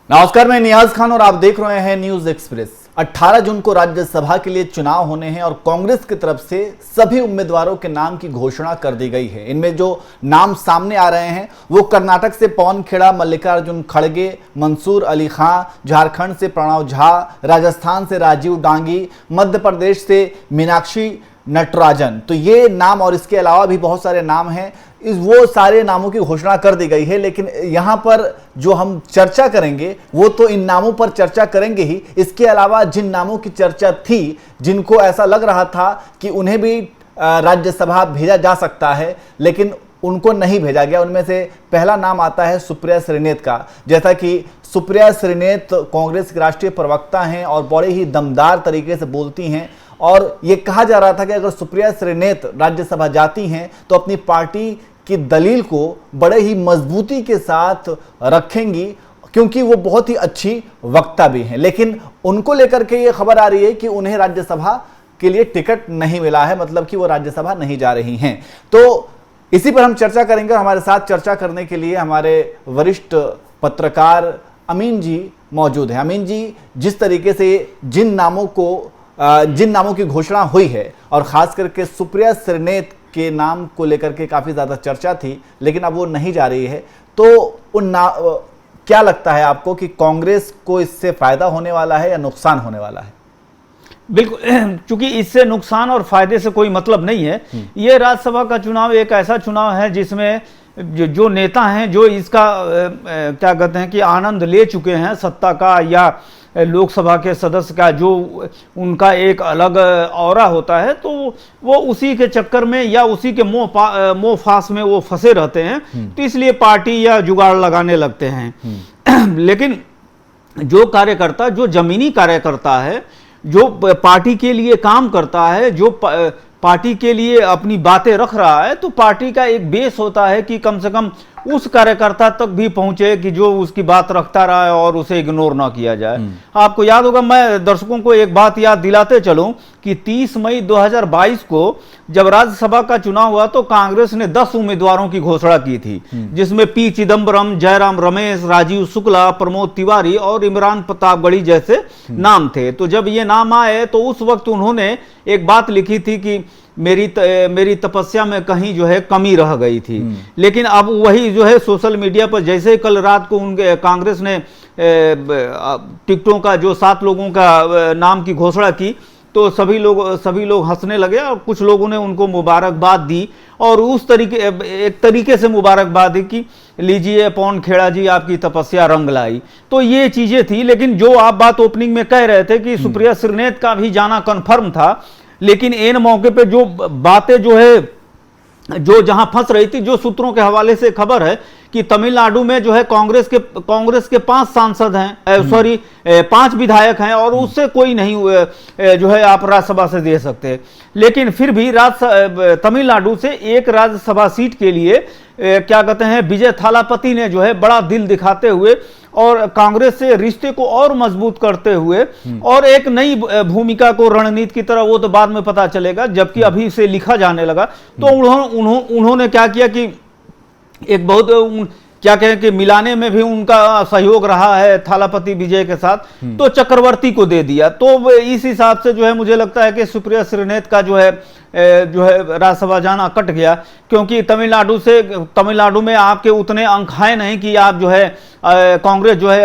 नमस्कार, मैं नियाज खान और आप देख रहे हैं न्यूज एक्सप्रेस। 18 जून को राज्यसभा के लिए चुनाव होने हैं और कांग्रेस की तरफ से सभी उम्मीदवारों के नाम की घोषणा कर दी गई है। इनमें जो नाम सामने आ रहे हैं वो कर्नाटक से पवन खेड़ा, मल्लिकार्जुन खड़गे, मंसूर अली खां, झारखंड से प्रणव झा, राजस्थान से राजीव डांगी, मध्य प्रदेश से मीनाक्षी नटराजन। तो ये नाम और इसके अलावा भी बहुत सारे नाम हैं। वो सारे नामों की घोषणा कर दी गई है, लेकिन यहाँ पर जो हम चर्चा करेंगे वो तो इन नामों पर चर्चा करेंगे ही। इसके अलावा जिन नामों की चर्चा थी, जिनको ऐसा लग रहा था कि उन्हें भी राज्यसभा भेजा जा सकता है, लेकिन उनको नहीं भेजा गया। उनमें से पहला नाम आता है सुप्रिया श्रीनेत का। जैसा कि सुप्रिया श्रीनेत कांग्रेस के राष्ट्रीय प्रवक्ता हैं और बड़े ही दमदार तरीके से बोलती हैं, और ये कहा जा रहा था कि अगर सुप्रिया श्रीनेत राज्यसभा जाती हैं तो अपनी पार्टी की दलील को बड़े ही मजबूती के साथ रखेंगी, क्योंकि वो बहुत ही अच्छी वक्ता भी हैं। लेकिन उनको लेकर के ये खबर आ रही है कि उन्हें राज्यसभा के लिए टिकट नहीं मिला है, मतलब कि वो राज्यसभा नहीं जा रही हैं। तो इसी पर हम चर्चा करेंगे। हमारे साथ चर्चा करने के लिए हमारे वरिष्ठ पत्रकार अमीन जी मौजूद हैं। अमीन जी, जिस तरीके से जिन नामों की घोषणा हुई है और खास करके सुप्रिया श्रीनेत के नाम को लेकर के काफी ज्यादा चर्चा थी, लेकिन अब वो नहीं जा रही है, तो क्या लगता है आपको कि कांग्रेस को इससे फायदा होने वाला है या नुकसान होने वाला है? बिल्कुल, क्योंकि इससे नुकसान और फायदे से कोई मतलब नहीं है। ये राज्यसभा का चुनाव एक ऐसा चुनाव है जिसमें जो नेता हैं, जो इसका क्या कहते हैं कि आनंद ले चुके हैं सत्ता का या लोकसभा के सदस्य का, जो उनका एक अलग ऑरा होता है, तो वो उसी के चक्कर में या उसी के मोह फांस में वो फंसे रहते हैं। तो इसलिए पार्टी या जुगाड़ लगाने लगते हैं। लेकिन जो कार्यकर्ता, जो जमीनी कार्यकर्ता है, जो पार्टी के लिए काम करता है, जो पार्टी के लिए अपनी बातें रख रहा है, तो पार्टी का एक बेस होता है कि कम से कम उस कार्यकर्ता तक भी पहुंचे कि जो उसकी बात रखता रहा है और उसे इग्नोर ना किया जाए। आपको याद होगा, मैं दर्शकों को एक बात याद दिलाते चलूं कि 30 मई 2022 को जब राज्यसभा का चुनाव हुआ तो कांग्रेस ने 10 उम्मीदवारों की घोषणा की थी, जिसमें पी चिदम्बरम, जयराम रमेश, राजीव शुक्ला, प्रमोद तिवारी और इमरान प्रतापगढ़ी जैसे नाम थे। तो जब ये नाम आए तो उस वक्त उन्होंने एक बात लिखी थी कि मेरी तपस्या में कहीं जो है कमी रह गई थी। लेकिन अब वही जो है सोशल मीडिया पर जैसे ही कल रात को उनके कांग्रेस ने टिकटों का जो 7 लोगों का नाम की घोषणा की, तो सभी लोग हंसने लगे और कुछ लोगों ने उनको मुबारकबाद दी और एक तरीके से मुबारकबाद दी कि लीजिए पवन खेड़ा जी, आपकी तपस्या रंग लाई। तो ये चीजें थी। लेकिन जो आप बात ओपनिंग में कह रहे थे कि सुप्रिया श्रीनेत का भी जाना कन्फर्म था, लेकिन इन मौके पे जो बातें जो है, जो जहां फंस रही थी, जो सूत्रों के हवाले से खबर है कि तमिलनाडु में जो है कांग्रेस के 5 सांसद हैं, 5 विधायक हैं और उससे कोई नहीं जो है आप राज्यसभा से दे सकते। लेकिन फिर भी तमिलनाडु से एक राज्यसभा सीट के लिए क्या कहते हैं, विजय थालापति ने जो है बड़ा दिल दिखाते हुए और कांग्रेस से रिश्ते को और मजबूत करते हुए और एक नई भूमिका को, रणनीति की तरह, वो तो बाद में पता चलेगा, जबकि अभी से लिखा जाने लगा। तो उन्होंने क्या किया कि एक बहुत क्या कहें कि मिलाने में भी उनका सहयोग रहा है थालापति विजय के साथ, तो चक्रवर्ती को दे दिया। तो इस हिसाब से जो है मुझे लगता है कि सुप्रिया श्रीनेत का जो है राज्यसभा जाना कट गया, क्योंकि तमिलनाडु में आपके उतने अंक हैं नहीं कि आप जो है कांग्रेस जो है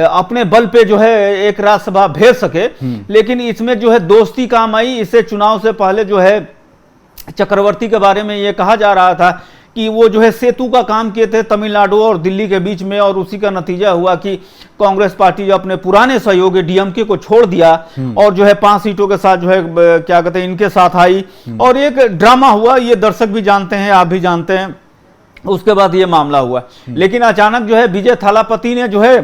अपने बल पे जो है एक राज्यसभा भेज सके। लेकिन इसमें जो है दोस्ती काम आई। इससे चुनाव से पहले जो है चक्रवर्ती के बारे में ये कहा जा रहा था कि वो जो है सेतु का काम किए थे तमिलनाडु और दिल्ली के बीच में, और उसी का नतीजा हुआ कि कांग्रेस पार्टी जो अपने पुराने सहयोगी डीएमके को छोड़ दिया और जो है 5 सीटों के साथ जो है क्या कहते हैं इनके साथ आई, और एक ड्रामा हुआ। ये दर्शक भी जानते हैं, आप भी जानते हैं। उसके बाद ये मामला हुआ। लेकिन अचानक जो है विजय थालापति ने जो है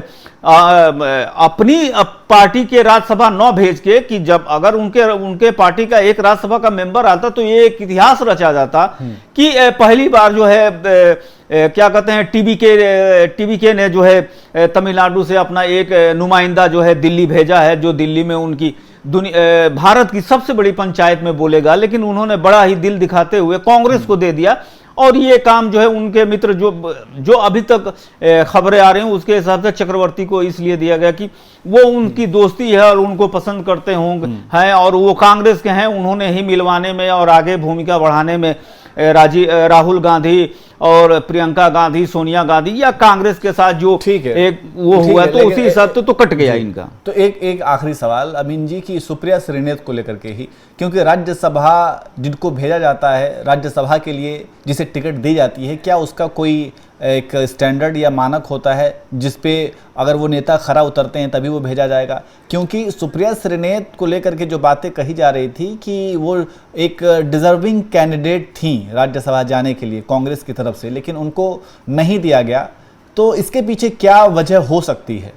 अपनी पार्टी के राज्यसभा न भेज के, कि जब अगर उनके पार्टी का एक राज्यसभा का मेंबर आता तो ये एक इतिहास रचा जाता कि पहली बार जो है क्या कहते हैं टीबीके ने जो है तमिलनाडु से अपना एक नुमाइंदा जो है दिल्ली भेजा है, जो दिल्ली में उनकी भारत की सबसे बड़ी पंचायत में बोलेगा। लेकिन उन्होंने बड़ा ही दिल दिखाते हुए कांग्रेस को दे दिया और ये काम जो है उनके मित्र जो अभी तक खबरें आ रही हैं उसके हिसाब से चक्रवर्ती को इसलिए दिया गया कि वो उनकी दोस्ती है और उनको पसंद करते होंगे हैं, और वो कांग्रेस के हैं, उन्होंने ही मिलवाने में और आगे भूमिका बढ़ाने में राहुल गांधी और प्रियंका गांधी, सोनिया गांधी या कांग्रेस के साथ जो एक वो हुआ तो उसी हिसाब से तो कट गया इनका। तो एक आखिरी सवाल अमीन जी की सुप्रिया श्रीनेत को लेकर के ही, क्योंकि राज्यसभा जिनको भेजा जाता है राज्यसभा के लिए जिसे टिकट दी जाती है, क्या उसका कोई एक स्टैंडर्ड या मानक होता है जिसपे अगर वो नेता खरा उतरते हैं तभी वो भेजा जाएगा? क्योंकि सुप्रिया श्रीनेत को लेकर के जो बातें कही जा रही थी कि वो एक डिजर्विंग कैंडिडेट थी राज्यसभा जाने के लिए कांग्रेस की तरफ से, लेकिन उनको नहीं दिया गया, तो इसके पीछे क्या वजह हो सकती है?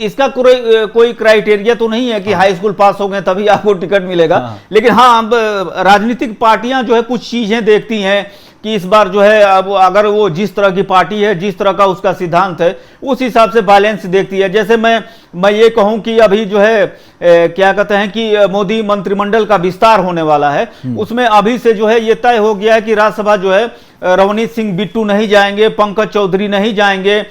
इसका कोई क्राइटेरिया तो नहीं है कि हाई स्कूल पास हो गए तभी आपको टिकट मिलेगा। लेकिन हाँ, अब राजनीतिक पार्टियां जो है कुछ चीजें देखती हैं कि इस बार जो है अब अगर वो जिस तरह की पार्टी है, जिस तरह का उसका सिद्धांत है, उस हिसाब से बैलेंस देखती है। जैसे मैं ये कहूं कि अभी जो है क्या कहते हैं कि मोदी मंत्रिमंडल का विस्तार होने वाला है, उसमें अभी से जो है ये तय हो गया है कि राज्यसभा जो है रवनीत सिंह बिट्टू नहीं जाएंगे, पंकज चौधरी नहीं जाएंगे,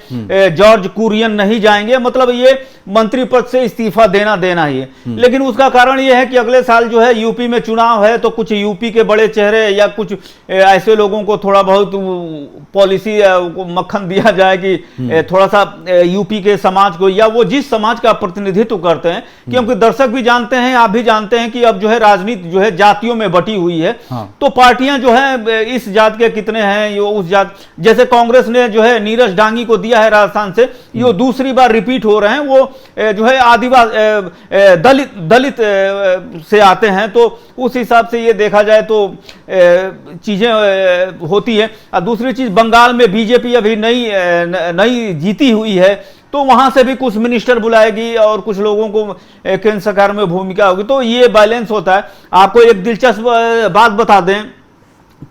जॉर्ज कुरियन नहीं जाएंगे, मतलब ये मंत्री पद से इस्तीफा देना ही है। लेकिन उसका कारण ये है कि अगले साल जो है यूपी में चुनाव है, तो कुछ यूपी के बड़े चेहरे या कुछ ऐसे लोगों को थोड़ा बहुत पॉलिसी मक्खन दिया जाए कि थोड़ा सा यूपी के समाज को या वो जिस समाज का प्रतिनिधित्व करते हैं, क्योंकि दर्शक भी जानते हैं, आप भी जानते हैं कि अब जो है राजनीति जो है जातियों में बटी हुई है। तो पार्टियां जो है इस जात के कितने हैं, ये उस जात, जैसे कांग्रेस ने जो है नीरज डांगी को दिया है राजस्थान से, ये दूसरी बार रिपीट हो रहे हैं, वो जो है आदिवासी दलित से आते हैं, तो उस हिसाब से ये देखा जाए तो चीजें होती है। और दूसरी चीज, बंगाल में बीजेपी अभी नई जीती हुई है, तो वहां से भी कुछ मिनिस्टर बुलाएगी और कुछ लोगों को केंद्र सरकार में भूमिका होगी, तो ये बैलेंस होता है। आपको एक दिलचस्प बात बता दें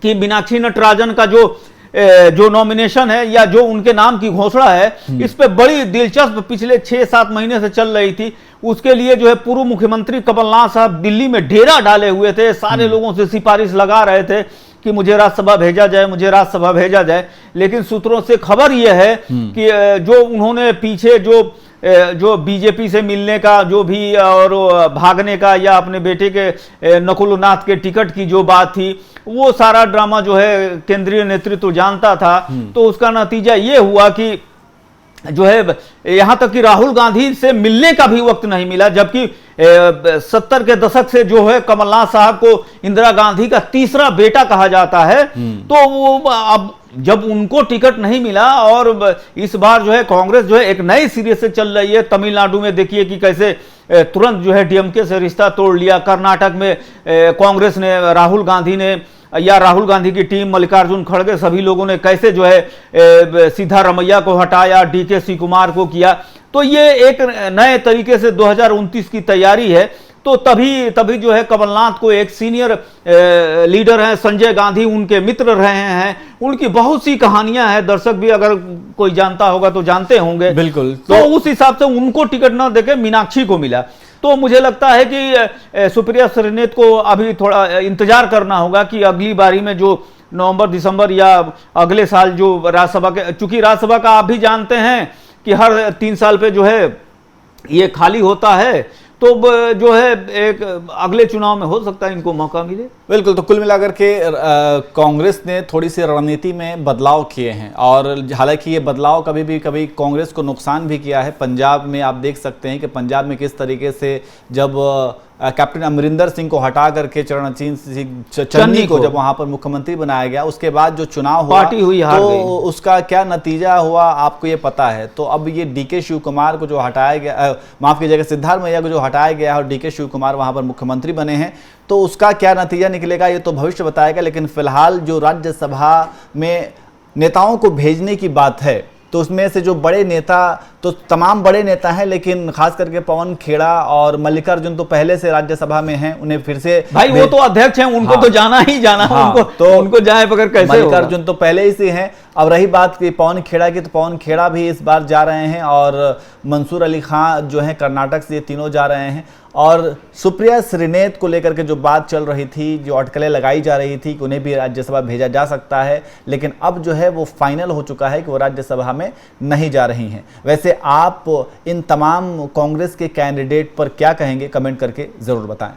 कि मीनाक्षी नटराजन का जो नॉमिनेशन है या जो उनके नाम की घोषणा है, इस पे बड़ी दिलचस्प पिछले 6-7 महीने से चल रही थी। उसके लिए जो है पूर्व मुख्यमंत्री कमलनाथ साहब दिल्ली में डेरा डाले हुए थे, सारे लोगों से सिफारिश लगा रहे थे कि मुझे राज्यसभा भेजा जाए, मुझे राज्यसभा भेजा जाए। लेकिन सूत्रों से खबर यह है कि जो उन्होंने पीछे जो बीजेपी से मिलने का जो भी और भागने का या अपने बेटे के नकुलनाथ के टिकट की जो बात थी, वो सारा ड्रामा जो है केंद्रीय नेतृत्व जानता था। तो उसका नतीजा ये हुआ कि जो है यहां तक कि राहुल गांधी से मिलने का भी वक्त नहीं मिला, जबकि 70 के दशक से जो है कमलनाथ साहब को इंदिरा गांधी का तीसरा बेटा कहा जाता है। तो वो अब जब उनको टिकट नहीं मिला, और इस बार जो है कांग्रेस जो है एक नए सिरे से चल रही है। तमिलनाडु में देखिए कि कैसे तुरंत जो है डीएमके से रिश्ता तोड़ लिया। कर्नाटक में कांग्रेस ने, राहुल गांधी ने या राहुल गांधी की टीम, मल्लिकार्जुन खड़गे, सभी लोगों ने कैसे जो है सिद्धारमैया को हटाया, डीके शिव कुमार को किया। तो ये एक नए तरीके से 2029 की तैयारी है। तो तभी जो है कमलनाथ को एक सीनियर लीडर हैं संजय गांधी, उनके मित्र रहे हैं, उनकी बहुत सी कहानियां हैं, दर्शक भी अगर कोई जानता होगा तो जानते होंगे। बिल्कुल। तो उस हिसाब से उनको टिकट न देके मीनाक्षी को मिला। तो मुझे लगता है कि सुप्रिया श्रीनेत को अभी थोड़ा इंतजार करना होगा कि अगली बारी में जो नवंबर दिसंबर या अगले साल जो राज्यसभा के, चूंकि राज्यसभा का आप भी जानते हैं कि हर 3 साल पे जो है ये खाली होता है, तो जो है एक अगले चुनाव में हो सकता है इनको मौका मिले। बिल्कुल। तो कुल मिलाकर के कांग्रेस ने थोड़ी सी रणनीति में बदलाव किए हैं, और हालांकि ये बदलाव कभी कांग्रेस को नुकसान भी किया है। पंजाब में आप देख सकते हैं कि पंजाब में किस तरीके से जब कैप्टन अमरिंदर सिंह को हटा करके चरणजीत सिंह चन्नी को जब वहां पर मुख्यमंत्री बनाया गया, उसके बाद जो चुनाव हुआ पार्टी हुई, हार गई। तो उसका क्या नतीजा हुआ आपको ये पता है। तो अब ये डीके शिव कुमार को जो हटाया गया, माफ कीजिएगा, सिद्धारमैया को जो हटाया गया और डीके शिव कुमार वहां पर मुख्यमंत्री बने हैं, तो उसका क्या नतीजा निकलेगा ये तो भविष्य बताएगा। लेकिन फिलहाल जो राज्यसभा में नेताओं को भेजने की बात है, तो उसमें से जो बड़े नेता तो तमाम बड़े नेता हैं, लेकिन खास करके पवन खेड़ा और मल्लिकार्जुन तो पहले से राज्यसभा में हैं, उन्हें फिर से भाई वो तो अध्यक्ष हैं, उनको हाँ, तो जाना ही जाना, हाँ, उनको तो उनको जाए बगैर कैसे होगा? मल्लिकार्जुन तो पहले ही से हैं। अब रही बात कि पवन खेड़ा की, तो पवन खेड़ा भी इस बार जा रहे हैं और मंसूर अली खां जो हैं कर्नाटक से, ये तीनों जा रहे हैं। और सुप्रिया श्रीनेत को लेकर के जो बात चल रही थी, जो अटकलें लगाई जा रही थी कि उन्हें भी राज्यसभा भेजा जा सकता है, लेकिन अब जो है वो फाइनल हो चुका है कि वो राज्यसभा में नहीं जा रही हैं। वैसे आप इन तमाम कांग्रेस के कैंडिडेट पर क्या कहेंगे, कमेंट करके ज़रूर बताएं।